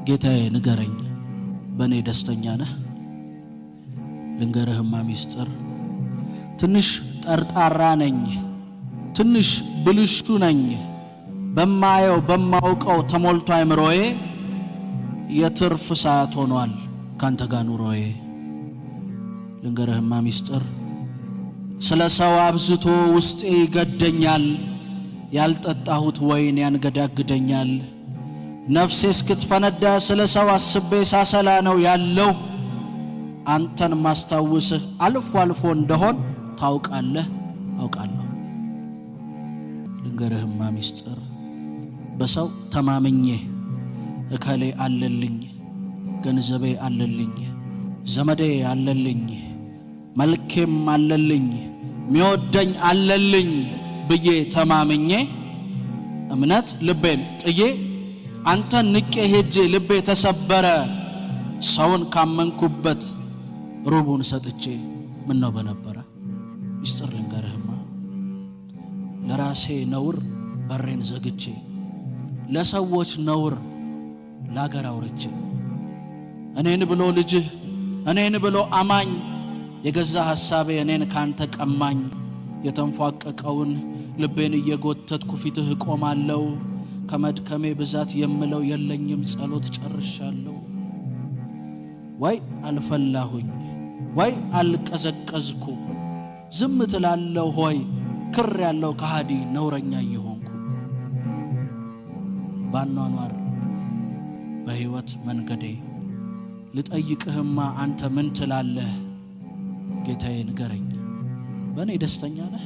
ጌታዬ ንገረኝ በኔ ደስተኛ ነህ? ልንገርህማ ሚስጥር ትንሽ ጠርጣራ ነኝ፣ ትንሽ ብልሹ ነኝ። በማየው በማውቀው ተሞልቶ አይምሮዬ የትርፍ ሰዓት ሆኗል ካንተ ጋር ኑሮዬ። ልንገርህማ ሚስጥር ስለ ሰው አብዝቶ ውስጤ ይገደኛል፣ ያልጠጣሁት ወይን ያንገዳግደኛል። ነፍሴ እስክትፈነዳ ስለ ሰው አስቤ ሳሰላ ነው ያለው። አንተን ማስታወስህ አልፎ አልፎ እንደሆን ታውቃለህ አውቃለሁ። ልንገርህማ ሚስጥር በሰው ተማምኜ እከሌ አለልኝ፣ ገንዘቤ አለልኝ፣ ዘመዴ አለልኝ፣ መልኬም አለልኝ፣ ሚወደኝ አለልኝ ብዬ ተማምኜ እምነት ልቤን ጥዬ አንተን ንቄ ሄጄ ልቤ ተሰበረ። ሰውን ካመንኩበት ሩቡን ሰጥቼ ምን ነው በነበረ። ሚስጥር ልንገርህማ ለራሴ ነውር በሬን ዘግቼ ለሰዎች ነውር ላገር አውርቼ እኔን ብሎ ልጅህ እኔን ብሎ አማኝ የገዛ ሐሳቤ እኔን ካንተ ቀማኝ። የተንፏቀቀውን ልቤን እየጎተትኩ ፊትህ ቆማለሁ። ከመድከሜ ብዛት የምለው የለኝም ጸሎት ጨርሻለሁ። ወይ አልፈላሁኝ ወይ አልቀዘቀዝኩ ዝም ትላለሁ ሆይ ክር ያለው ከሃዲ ነውረኛ እየሆንኩ ባኗኗር በህይወት መንገዴ ልጠይቅህማ አንተ ምን ትላለህ? ጌታዬ ንገረኝ በኔ ደስተኛ ነህ?